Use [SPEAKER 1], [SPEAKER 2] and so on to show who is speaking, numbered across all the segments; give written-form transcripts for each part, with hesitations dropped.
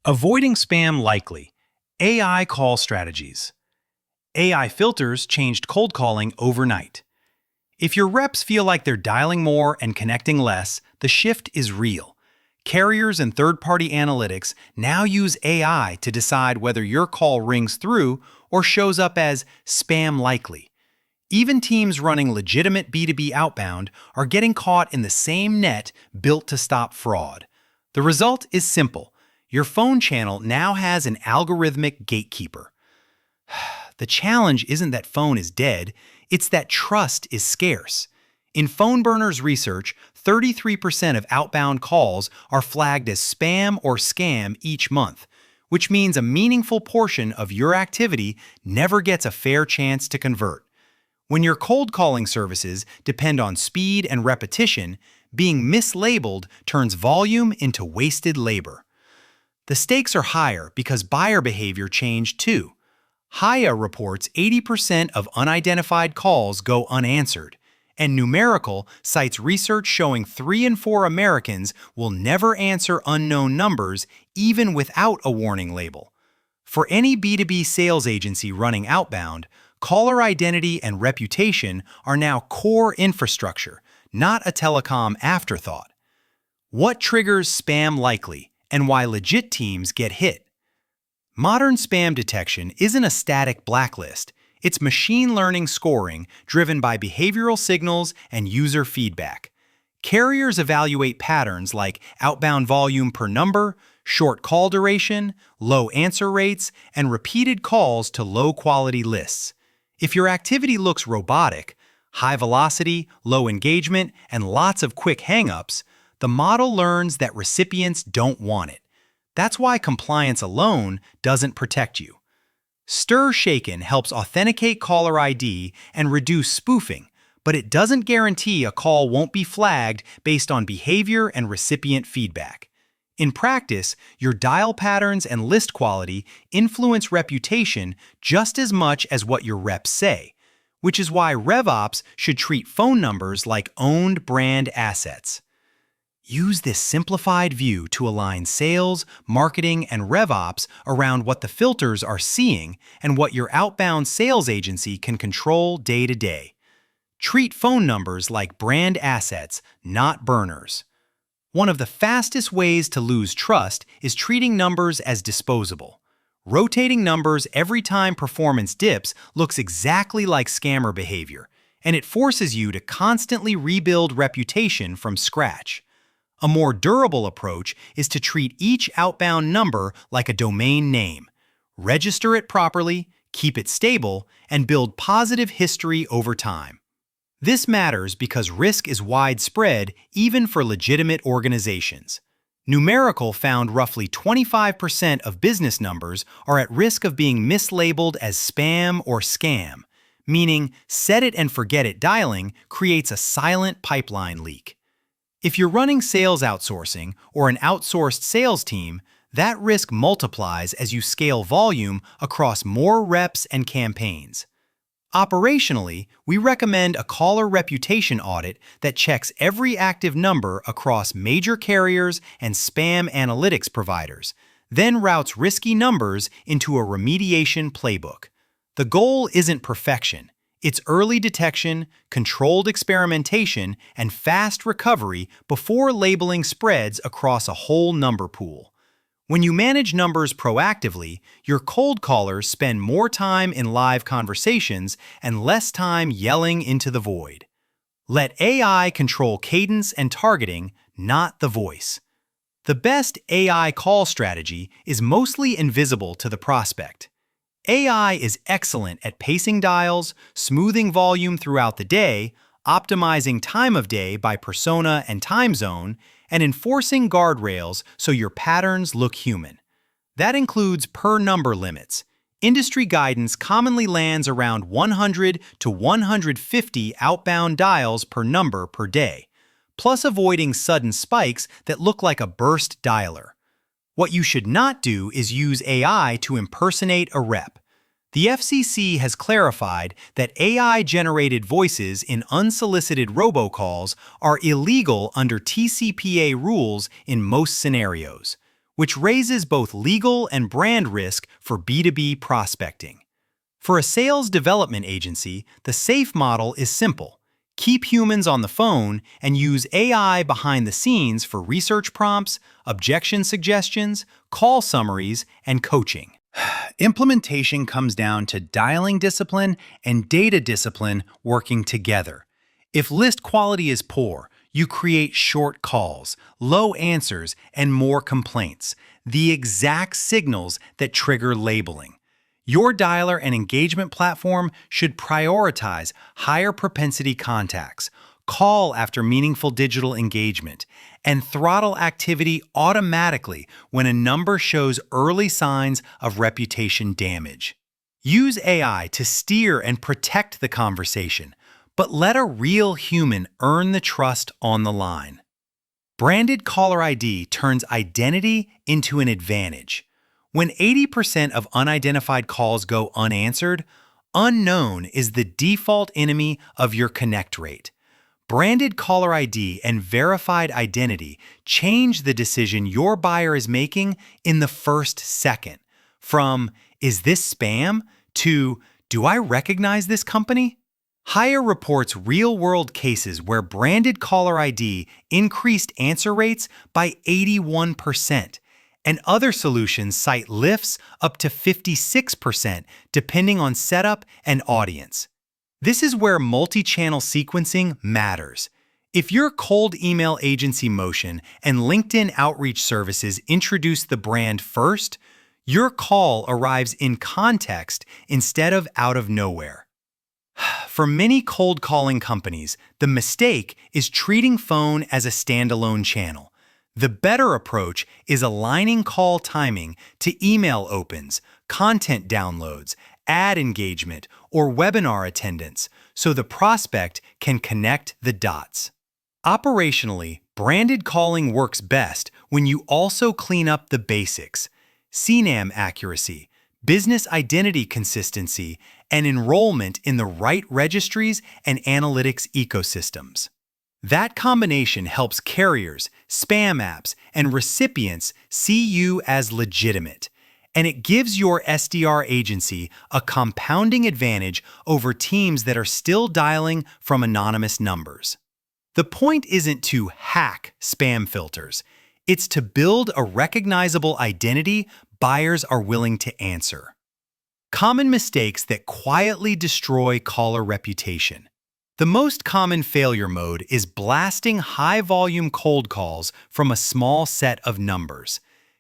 [SPEAKER 1] Avoiding spam likely. AI call strategies. AI filters changed cold calling overnight. If your reps feel like they're dialing more and connecting less, the shift is real. Carriers and third-party analytics now use AI to decide whether your call rings through or shows up as spam likely. Even teams running legitimate B2B outbound are getting caught in the same net built to stop fraud. The result is simple. Your phone channel now has an algorithmic gatekeeper. The challenge isn't that phone is dead, it's that trust is scarce. In PhoneBurner's research, 33% of outbound calls are flagged as spam or scam each month, which means a meaningful portion of your activity never gets a fair chance to convert. When your cold calling services depend on speed and repetition, being mislabeled turns volume into wasted labor. The stakes are higher because buyer behavior changed too. Hiya reports 80% of unidentified calls go unanswered, and Numerical cites research showing 3 in 4 Americans will never answer unknown numbers even without a warning label. For any B2B sales agency running outbound, caller identity and reputation are now core infrastructure, not a telecom afterthought. What triggers spam likely, and why legit teams get hit? Modern spam detection isn't a static blacklist. It's machine learning scoring driven by behavioral signals and user feedback. Carriers evaluate patterns like outbound volume per number, short call duration, low answer rates, and repeated calls to low-quality lists. If your activity looks robotic, high velocity, low engagement, and lots of quick hang-ups, the model learns that recipients don't want it. That's why compliance alone doesn't protect you. STIR/SHAKEN helps authenticate caller ID and reduce spoofing, but it doesn't guarantee a call won't be flagged based on behavior and recipient feedback. In practice, your dial patterns and list quality influence reputation just as much as what your reps say, which is why RevOps should treat phone numbers like owned brand assets. Use this simplified view to align sales, marketing, and RevOps around what the filters are seeing and what your outbound sales agency can control day to day. Treat phone numbers like brand assets, not burners. One of the fastest ways to lose trust is treating numbers as disposable. Rotating numbers every time performance dips looks exactly like scammer behavior, and it forces you to constantly rebuild reputation from scratch. A more durable approach is to treat each outbound number like a domain name. Register it properly, keep it stable, and build positive history over time. This matters because risk is widespread even for legitimate organizations. Numerical found roughly 25% of business numbers are at risk of being mislabeled as spam or scam, meaning set it and forget it dialing creates a silent pipeline leak. If you're running sales outsourcing or an outsourced sales team, that risk multiplies as you scale volume across more reps and campaigns. Operationally, we recommend a caller reputation audit that checks every active number across major carriers and spam analytics providers, then routes risky numbers into a remediation playbook. The goal isn't perfection. It's early detection, controlled experimentation, and fast recovery before labeling spreads across a whole number pool. When you manage numbers proactively, your cold callers spend more time in live conversations and less time yelling into the void. Let AI control cadence and targeting, not the voice. The best AI call strategy is mostly invisible to the prospect. AI is excellent at pacing dials, smoothing volume throughout the day, optimizing time of day by persona and time zone, and enforcing guardrails so your patterns look human. That includes per-number limits. Industry guidance commonly lands around 100 to 150 outbound dials per number per day, plus avoiding sudden spikes that look like a burst dialer. What you should not do is use AI to impersonate a rep. The FCC has clarified that AI-generated voices in unsolicited robocalls are illegal under TCPA rules in most scenarios, which raises both legal and brand risk for B2B prospecting. For a sales development agency, the SAFE model is simple. Keep humans on the phone and use AI behind the scenes for research prompts, objection suggestions, call summaries, and coaching. Implementation comes down to dialing discipline and data discipline working together. If list quality is poor, you create short calls, low answers, and more complaints, the exact signals that trigger labeling. Your dialer and engagement platform should prioritize higher propensity contacts, call after meaningful digital engagement, and throttle activity automatically when a number shows early signs of reputation damage. Use AI to steer and protect the conversation, but let a real human earn the trust on the line. Branded caller ID turns identity into an advantage. When 80% of unidentified calls go unanswered, unknown is the default enemy of your connect rate. Branded caller ID and verified identity change the decision your buyer is making in the first second. From, "Is this spam?" to, "Do I recognize this company?" Hire reports real-world cases where branded caller ID increased answer rates by 81%. And other solutions cite lifts up to 56% depending on setup and audience. This is where multi-channel sequencing matters. If your cold email agency motion and LinkedIn outreach services introduce the brand first, your call arrives in context instead of out of nowhere. For many cold calling companies, the mistake is treating phone as a standalone channel. The better approach is aligning call timing to email opens, content downloads, ad engagement, or webinar attendance so the prospect can connect the dots. Operationally, branded calling works best when you also clean up the basics: CNAM accuracy, business identity consistency, and enrollment in the right registries and analytics ecosystems. That combination helps carriers, spam apps, and recipients see you as legitimate, and it gives your SDR agency a compounding advantage over teams that are still dialing from anonymous numbers. The point isn't to hack spam filters. It's to build a recognizable identity buyers are willing to answer. Common mistakes that quietly destroy caller reputation. The most common failure mode is blasting high-volume cold calls from a small set of numbers.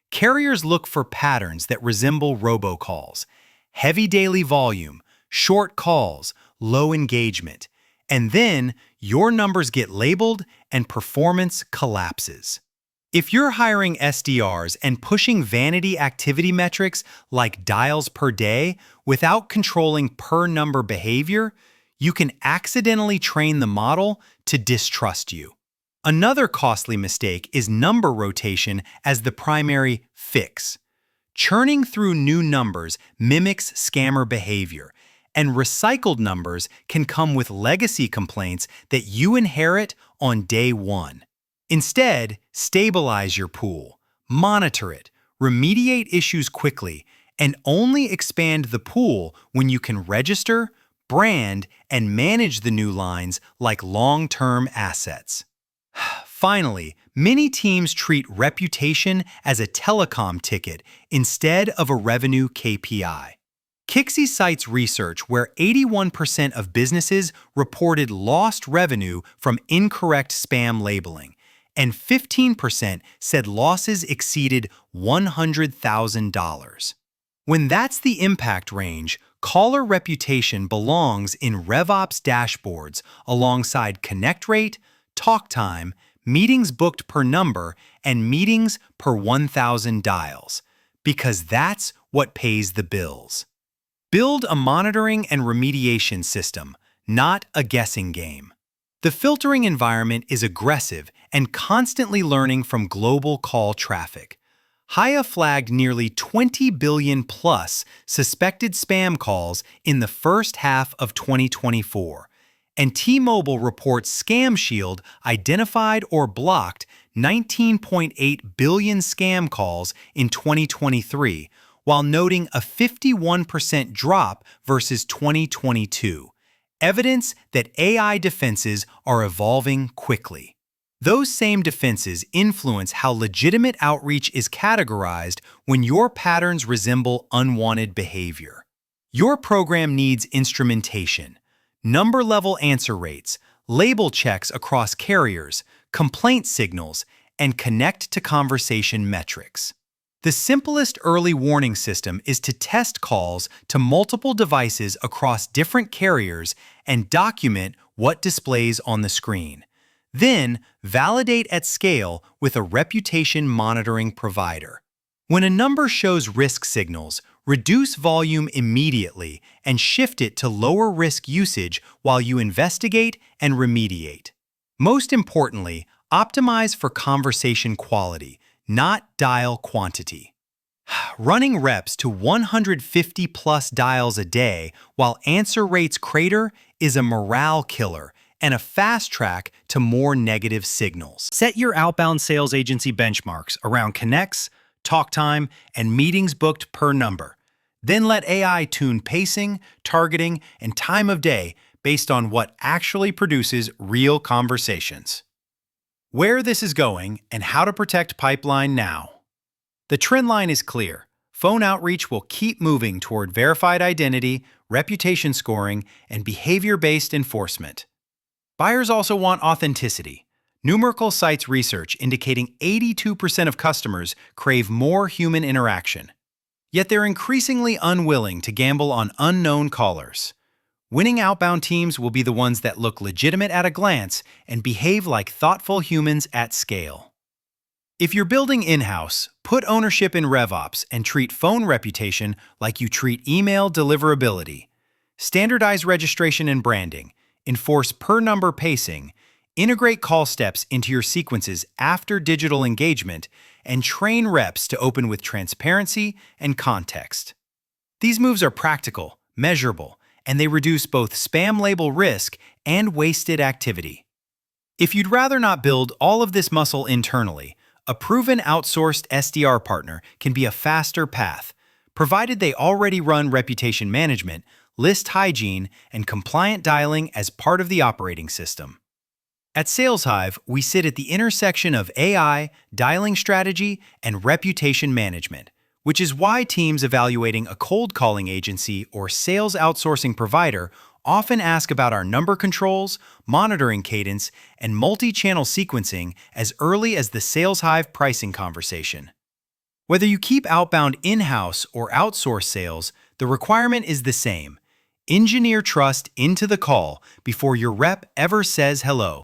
[SPEAKER 1] Carriers look for patterns that resemble robocalls: heavy daily volume, short calls, low engagement, and then your numbers get labeled and performance collapses. If you're hiring SDRs and pushing vanity activity metrics like dials per day without controlling per-number behavior, you can accidentally train the model to distrust you. Another costly mistake is number rotation as the primary fix. Churning through new numbers mimics scammer behavior, and recycled numbers can come with legacy complaints that you inherit on day one. Instead, stabilize your pool, monitor it, remediate issues quickly, and only expand the pool when you can register, brand, and manage the new lines like long-term assets. Finally, many teams treat reputation as a telecom ticket instead of a revenue KPI. Kixie cites research where 81% of businesses reported lost revenue from incorrect spam labeling, and 15% said losses exceeded $100,000. When that's the impact range, caller reputation belongs in RevOps dashboards alongside connect rate, talk time, meetings booked per number, and meetings per 1,000 dials, because that's what pays the bills. Build a monitoring and remediation system, not a guessing game. The filtering environment is aggressive and constantly learning from global call traffic. Hiya flagged nearly 20 billion plus suspected spam calls in the first half of 2024, and T-Mobile reports Scam Shield identified or blocked 19.8 billion scam calls in 2023, while noting a 51% drop versus 2022. Evidence that AI defenses are evolving quickly. Those same defenses influence how legitimate outreach is categorized when your patterns resemble unwanted behavior. Your program needs instrumentation, number-level answer rates, label checks across carriers, complaint signals, and connect-to-conversation metrics. The simplest early warning system is to test calls to multiple devices across different carriers and document what displays on the screen. Then, validate at scale with a reputation monitoring provider. When a number shows risk signals, reduce volume immediately and shift it to lower risk usage while you investigate and remediate. Most importantly, optimize for conversation quality, not dial quantity. Running reps to 150 plus dials a day while answer rates crater is a morale killer and a fast track to more negative signals. Set your outbound sales agency benchmarks around connects, talk time, and meetings booked per number. Then let AI tune pacing, targeting, and time of day based on what actually produces real conversations. Where this is going and how to protect pipeline now. The trend line is clear. Phone outreach will keep moving toward verified identity, reputation scoring, and behavior-based enforcement. Buyers also want authenticity. Numerical cites research indicating 82% of customers crave more human interaction. Yet they're increasingly unwilling to gamble on unknown callers. Winning outbound teams will be the ones that look legitimate at a glance and behave like thoughtful humans at scale. If you're building in-house, put ownership in RevOps and treat phone reputation like you treat email deliverability. Standardize registration and branding. Enforce per-number pacing, integrate call steps into your sequences after digital engagement, and train reps to open with transparency and context. These moves are practical, measurable, and they reduce both spam label risk and wasted activity. If you'd rather not build all of this muscle internally, a proven outsourced SDR partner can be a faster path, provided they already run reputation management, list hygiene, and compliant dialing as part of the operating system. At SalesHive, we sit at the intersection of AI, dialing strategy, and reputation management, which is why teams evaluating a cold calling agency or sales outsourcing provider often ask about our number controls, monitoring cadence, and multi-channel sequencing as early as the SalesHive pricing conversation. Whether you keep outbound in-house or outsource sales, the requirement is the same. Engineer trust into the call before your rep ever says hello.